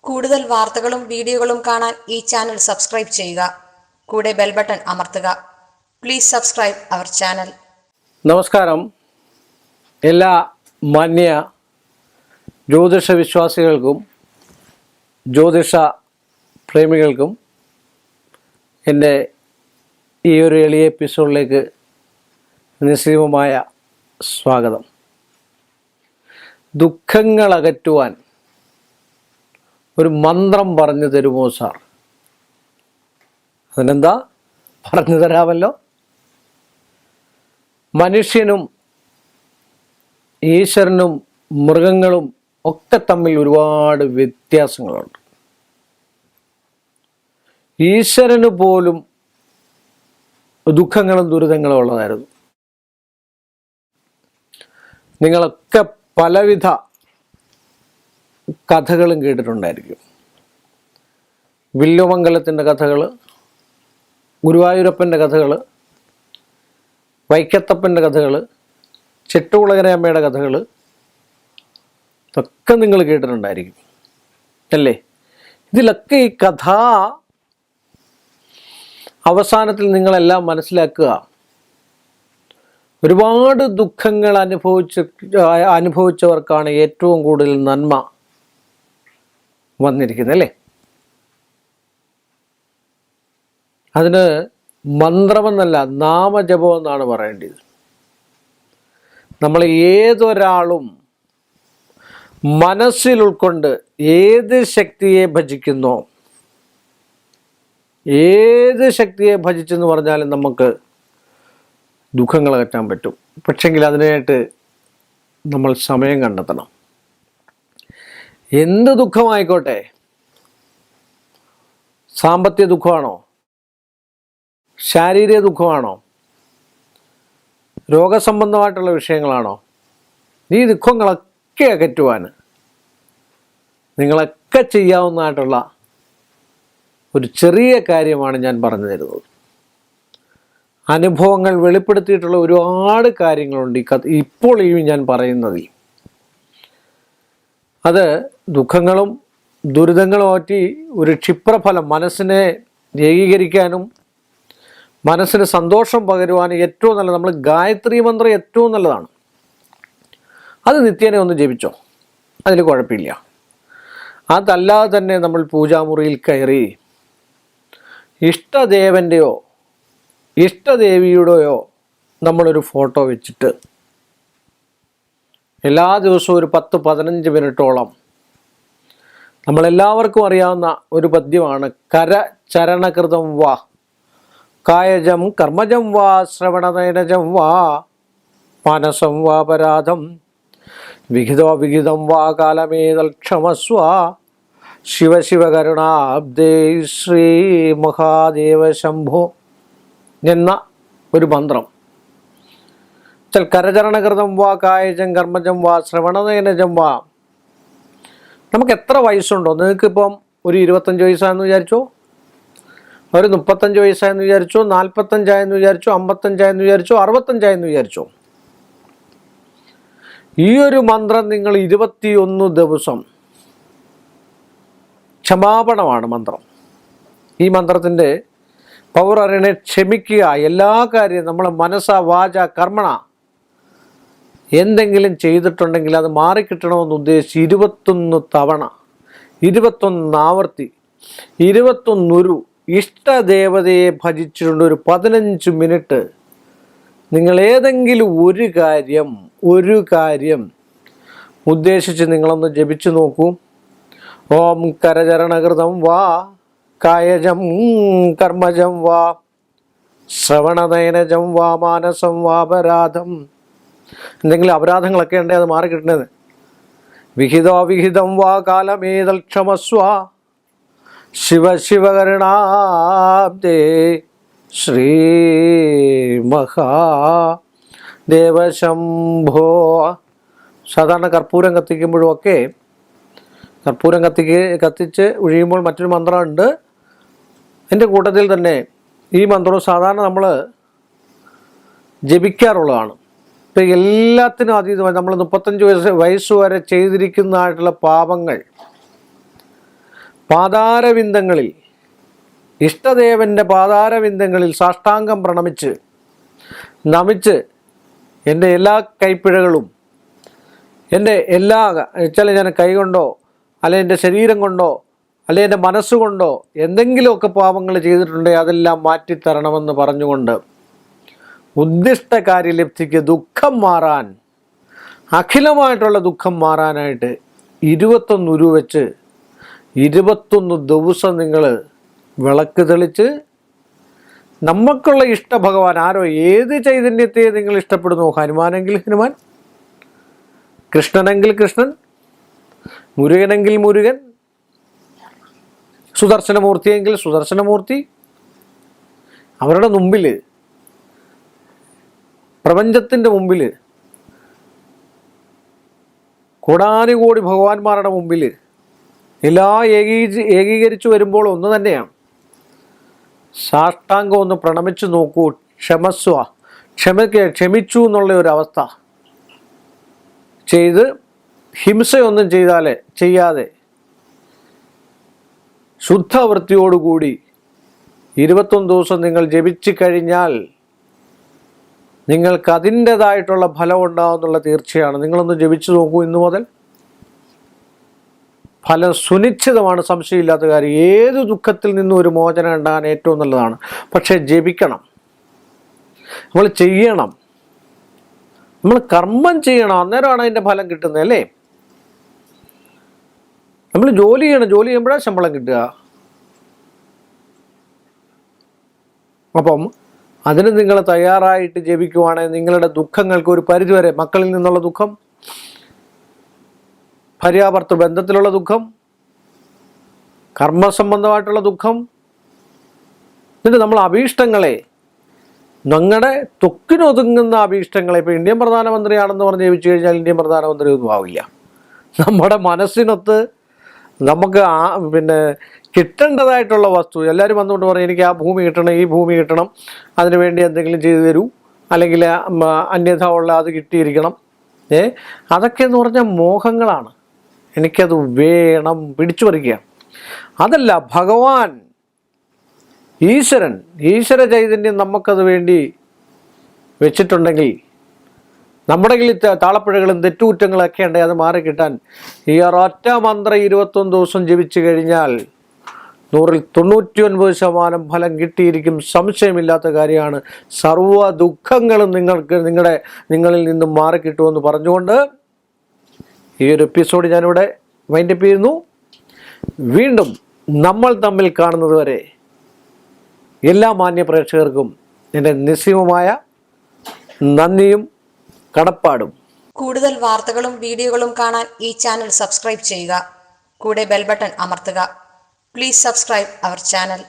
കൂടുതൽ വാർത്തകളും വീഡിയോകളും കാണാൻ ഈ ചാനൽ സബ്സ്ക്രൈബ് ചെയ്യുക. കൂടെ ബെൽ ബട്ടൺ അമർത്തുക. Please subscribe our channel. നമസ്കാരം. എല്ലാ മാന്യ ജ്യോതിഷ വിശ്വാസികൾക്കും ജ്യോതിഷ പ്രേമികൾക്കും എൻ്റെ ഈ ഒരു എളിയ എപ്പിസോഡിലേക്ക് നിസ്സീമമായ സ്വാഗതം. ദുഃഖങ്ങൾ അകറ്റുവാൻ ഒരു മന്ത്രം പറഞ്ഞു തരുമോ സാർ? അതിനെന്താ, പറഞ്ഞു തരാമല്ലോ. മനുഷ്യനും ഈശ്വരനും മൃഗങ്ങളും ഒക്കെ തമ്മിൽ ഒരുപാട് വ്യത്യാസങ്ങളുണ്ട്. ഈശ്വരന് പോലും ദുഃഖങ്ങളും ദുരിതങ്ങളും ഉള്ളതായിരുന്നു. നിങ്ങളൊക്കെ പലവിധ കഥകളും കേട്ടിട്ടുണ്ടായിരിക്കും. വില്ലുമംഗലത്തിൻ്റെ കഥകൾ, ഗുരുവായൂരപ്പൻ്റെ കഥകൾ, വൈക്കത്തപ്പൻ്റെ കഥകൾ, ചെട്ടുകുളങ്ങരയമ്മയുടെ കഥകൾ, ഇതൊക്കെ നിങ്ങൾ കേട്ടിട്ടുണ്ടായിരിക്കും അല്ലേ? ഇതിലൊക്കെ ഈ കഥ അവസാനത്തിൽ നിങ്ങളെല്ലാം മനസ്സിലാക്കുക, ഒരുപാട് ദുഃഖങ്ങൾ അനുഭവിച്ചവർക്കാണ് ഏറ്റവും കൂടുതൽ നന്മ വന്നിരിക്കുന്നത് അല്ലേ? അതിന് മന്ത്രമെന്നല്ല, നാമജപം എന്നാണ് പറയേണ്ടത്. നമ്മൾ ഏതൊരാളും മനസ്സിൽ ഉൾക്കൊണ്ട് ഏത് ശക്തിയെ ഭജിക്കുന്നോ, ഏത് ശക്തിയെ ഭജിച്ചെന്ന് പറഞ്ഞാലും നമുക്ക് ദുഃഖങ്ങൾ അകറ്റാൻ പറ്റും. പക്ഷെങ്കിൽ അതിനായിട്ട് നമ്മൾ സമയം കണ്ടെത്തണം. എന്ത് ദുഃഖമായിക്കോട്ടെ, സാമ്പത്തിക ദുഃഖമാണോ, ശാരീരിക ദുഃഖമാണോ, രോഗസംബന്ധമായിട്ടുള്ള വിഷയങ്ങളാണോ, ഈ ദുഃഖങ്ങളൊക്കെ അകറ്റുവാൻ നിങ്ങളൊക്കെ ചെയ്യാവുന്നതായിട്ടുള്ള ഒരു ചെറിയ കാര്യമാണ് ഞാൻ പറഞ്ഞു തരുന്നത്. അനുഭവങ്ങൾ വെളിപ്പെടുത്തിയിട്ടുള്ള ഒരുപാട് കാര്യങ്ങളുണ്ട് ഇപ്പോൾ ഈ ഞാൻ പറയുന്നതിൽ. അത് ദുഃഖങ്ങളും ദുരിതങ്ങളും മാറ്റി ഒരു ക്ഷിപ്രഫലം മനസ്സിനെ ഏകീകരിക്കാനും മനസ്സിന് സന്തോഷം പകരുവാനും ഏറ്റവും നല്ലത് നമ്മൾ ഗായത്രി മന്ത്രം ഏറ്റവും നല്ലതാണ്. അത് നിത്യേന ഒന്ന് ജപിച്ചോ, അതിൽ കുഴപ്പമില്ല. അതല്ലാതെ തന്നെ നമ്മൾ പൂജാമുറിയിൽ കയറി ഇഷ്ടദേവൻ്റെയോ ഇഷ്ടദേവിയുടെയോ നമ്മളൊരു ഫോട്ടോ വെച്ചിട്ട് എല്ലാ ദിവസവും ഒരു 10-15 മിനിറ്റോളം, നമ്മളെല്ലാവർക്കും അറിയാവുന്ന ഒരു പദ്യമാണ്, കര ചരണകൃതം വാ കായജം കർമ്മജം വാ ശ്രവണനയനജം വാ മാനസം വാ പരാധം വിഹിതം വാ കാലമേതൽക്ഷമസ്വ ശിവ ശിവ കരുണാബ്ദേ ശ്രീ മഹാദേവ ശംഭോ എന്ന ഒരു മന്ത്രം. കരചരണകൃതം വാ കായജം കർമ്മജം വാ ശ്രവണനയനജം വാ. നമുക്ക് എത്ര വയസ്സുണ്ടോ, നിങ്ങൾക്കിപ്പം ഒരു 25 വയസ്സായെന്ന് വിചാരിച്ചോ, ഒരു 35 വയസ്സായെന്ന് വിചാരിച്ചോ, 45 വിചാരിച്ചോ, 55 വിചാരിച്ചോ, 65 വിചാരിച്ചോ, ഈ ഒരു മന്ത്രം നിങ്ങൾ 21 ദിവസം, ക്ഷമാപണമാണ് മന്ത്രം. ഈ മന്ത്രത്തിൻ്റെ പവർ അറിയണേ, ക്ഷമിക്കുക. എല്ലാ കാര്യവും നമ്മൾ മനസ്സ വാച കർമ്മണ എന്തെങ്കിലും ചെയ്തിട്ടുണ്ടെങ്കിൽ അത് മാറിക്കിട്ടണമെന്ന് ഉദ്ദേശിച്ച് 21 തവണ, 21 ആവർത്തി, 21 ഇഷ്ടദേവതയെ ഭജിച്ചിട്ടുണ്ട്. ഒരു 15 മിനിറ്റ് നിങ്ങൾ ഏതെങ്കിലും ഒരു കാര്യം ഉദ്ദേശിച്ച് നിങ്ങളൊന്ന് ജപിച്ചു നോക്കൂ. ഓം കരചരണകൃതം വാ കായജം കർമ്മജം വാ ശ്രവണനയനജം വാ മാനസം വാ അപരാധം. എന്തെങ്കിലും അപരാധങ്ങളൊക്കെ ഉണ്ടെങ്കിൽ അത് മാറിക്കിട്ടണത്. വിഹിതം വാ കാലമേതൽക്ഷമസ്വ ശിവ ശിവ കരുണാബ്ദേ ശ്രീ മഹാദേവശംഭോ. സാധാരണ കർപ്പൂരം കത്തിക്കുമ്പോഴും ഒക്കെ കർപ്പൂരം കത്തിച്ച് ഒഴിയുമ്പോൾ മറ്റൊരു മന്ത്രമുണ്ട്. എൻ്റെ കൂട്ടത്തിൽ തന്നെ ഈ മന്ത്രവും സാധാരണ നമ്മൾ ജപിക്കാറുള്ളതാണ്. ഇപ്പം എല്ലാത്തിനും അതീതമായി നമ്മൾ 35 വയസ്സ് വരെ ചെയ്തിരിക്കുന്നതായിട്ടുള്ള പാപങ്ങൾ പാതാരവിന്ദങ്ങളിൽ, ഇഷ്ടദേവൻ്റെ പാതാരവിന്ദങ്ങളിൽ സാഷ്ടാംഗം പ്രണമിച്ച് നമിച്ച് എൻ്റെ എല്ലാ കൈപ്പിഴകളും, എൻ്റെ എല്ലാ ചില ഞാൻ കൈകൊണ്ടോ അല്ലെങ്കിൽ എൻ്റെ ശരീരം കൊണ്ടോ അല്ലെങ്കിൽ എൻ്റെ മനസ്സുകൊണ്ടോ എന്തെങ്കിലുമൊക്കെ പാപങ്ങൾ ചെയ്തിട്ടുണ്ടെങ്കിൽ അതെല്ലാം മാറ്റിത്തരണമെന്ന് പറഞ്ഞുകൊണ്ട് ഉദ്ദിഷ്ട കാര്യലബ്ധിക്ക് ദുഃഖം മാറാൻ, അഖിലമായിട്ടുള്ള ദുഃഖം മാറാനായിട്ട് 21 ഉരു വെച്ച് 21 ദിവസം നിങ്ങൾ വിളക്ക് തെളിച്ച് നമുക്കുള്ള ഭഗവാൻ ആരോ ഏത് ചൈതന്യത്തെ നിങ്ങൾ ഇഷ്ടപ്പെടുന്നു, ഹനുമാനെങ്കിൽ ഹനുമാൻ, കൃഷ്ണനെങ്കിൽ കൃഷ്ണൻ, മുരുകനെങ്കിൽ മുരുകൻ, സുദർശനമൂർത്തിയെങ്കിൽ സുദർശനമൂർത്തി, അവരുടെ മുമ്പിൽ, പ്രപഞ്ചത്തിൻ്റെ മുമ്പിൽ, കോടാനുകോടി ഭഗവാന്മാരുടെ മുമ്പിൽ എല്ലാം ഏകീകരിച്ചു വരുമ്പോൾ ഒന്ന് തന്നെയാണ്. സാഷ്ടാംഗം ഒന്ന് പ്രണമിച്ചു നോക്കൂ. ക്ഷമിച്ചു എന്നുള്ള ഒരു അവസ്ഥ ചെയ്ത് ഹിംസയൊന്നും ചെയ്യാതെ ശുദ്ധവൃത്തിയോടുകൂടി 21 ദിവസം നിങ്ങൾ ജപിച്ചു കഴിഞ്ഞാൽ നിങ്ങൾക്ക് അതിൻ്റെതായിട്ടുള്ള ഫലം ഉണ്ടാകുന്നുള്ള തീർച്ചയാണ്. നിങ്ങളൊന്ന് ജപിച്ചു നോക്കൂ ഇന്നു മുതൽ. ഫലം സുനിശ്ചിതമാണ്, സംശയമില്ലാത്ത കാര്യം. ഏത് ദുഃഖത്തിൽ നിന്നും ഒരു മോചനം ഉണ്ടാകാൻ ഏറ്റവും നല്ലതാണ്. പക്ഷേ ജപിക്കണം, നമ്മൾ ചെയ്യണം, നമ്മൾ കർമ്മം ചെയ്യണം, അന്നേരമാണ് അതിൻ്റെ ഫലം കിട്ടുന്നത് അല്ലേ. നമ്മൾ ജോലി ചെയ്യണം, ജോലി ചെയ്യുമ്പോഴാണ് ശമ്പളം കിട്ടുക. അപ്പം അതിന് നിങ്ങൾ തയ്യാറായിട്ട് ജപിക്കുവാണെങ്കിൽ നിങ്ങളുടെ ദുഃഖങ്ങൾക്ക് ഒരു പരിധിവരെ, മക്കളിൽ നിന്നുള്ള ദുഃഖം, ഭാര്യാഭർത്തൃ ബന്ധത്തിലുള്ള ദുഃഖം, കർമ്മസംബന്ധമായിട്ടുള്ള ദുഃഖം, എന്നിട്ട് നമ്മൾ അഭീഷ്ടങ്ങളെ, ഞങ്ങളുടെ തൊക്കിനൊതുങ്ങുന്ന അഭീഷ്ടങ്ങളെ, ഇപ്പോൾ ഇന്ത്യൻ പ്രധാനമന്ത്രിയാണെന്ന് പറഞ്ഞ് ജപിച്ചു കഴിഞ്ഞാൽ ഇന്ത്യൻ പ്രധാനമന്ത്രി ഒന്നും ആവില്ല. നമ്മുടെ മനസ്സിനൊത്ത് നമുക്ക് കിട്ടേണ്ടതായിട്ടുള്ള വസ്തു, എല്ലാവരും വന്നുകൊണ്ട് പറയും എനിക്ക് ആ ഭൂമി കിട്ടണം, ഈ ഭൂമി കിട്ടണം, അതിനുവേണ്ടി എന്തെങ്കിലും ചെയ്തു തരൂ, അല്ലെങ്കിൽ അന്യഥ ഉള്ള അത് കിട്ടിയിരിക്കണം. അതൊക്കെ എന്ന് പറഞ്ഞാൽ മോഹങ്ങളാണ്. എനിക്കത് വേണം, പിടിച്ചു പറിക്കുക. അതല്ല, ഭഗവാൻ ഈശ്വര ചൈതന്യം നമുക്കത് വേണ്ടി വെച്ചിട്ടുണ്ടെങ്കിൽ, നമ്മുടെ കയ്യിൽ താളപ്പിഴകളും തെറ്റുകുറ്റങ്ങളൊക്കെ ഉണ്ടെങ്കിൽ അത് മാറിക്കിട്ടാൻ ഈ ഒരൊറ്റ മന്ത്രം 21 ദിവസം ജപിച്ചു കഴിഞ്ഞാൽ 99% ഫലം കിട്ടിയിരിക്കും. സംശയമില്ലാത്ത കാര്യമാണ്. സർവ്വ ദുഃഖങ്ങളും നിങ്ങളിൽ നിന്നും മാറിക്കിട്ടുമെന്ന് പറഞ്ഞുകൊണ്ട് ഈ ഒരു എപ്പിസോഡ് ഞാനിവിടെ വൈൻഡപ്പ് ചെയ്യുന്നു. വീണ്ടും നമ്മൾ തമ്മിൽ കാണുന്നത് വരെ എല്ലാ മാന്യ പ്രേക്ഷകർക്കും എൻ്റെ നിസ്സീമമായ നന്ദിയും കടപ്പാടും. കൂടുതൽ വാർത്തകളും വീഡിയോകളും കാണാൻ ഈ ചാനൽ സബ്സ്ക്രൈബ് ചെയ്യുക. കൂടെ ബെൽ ബട്ടൺ അമർത്തുക. Please subscribe our channel.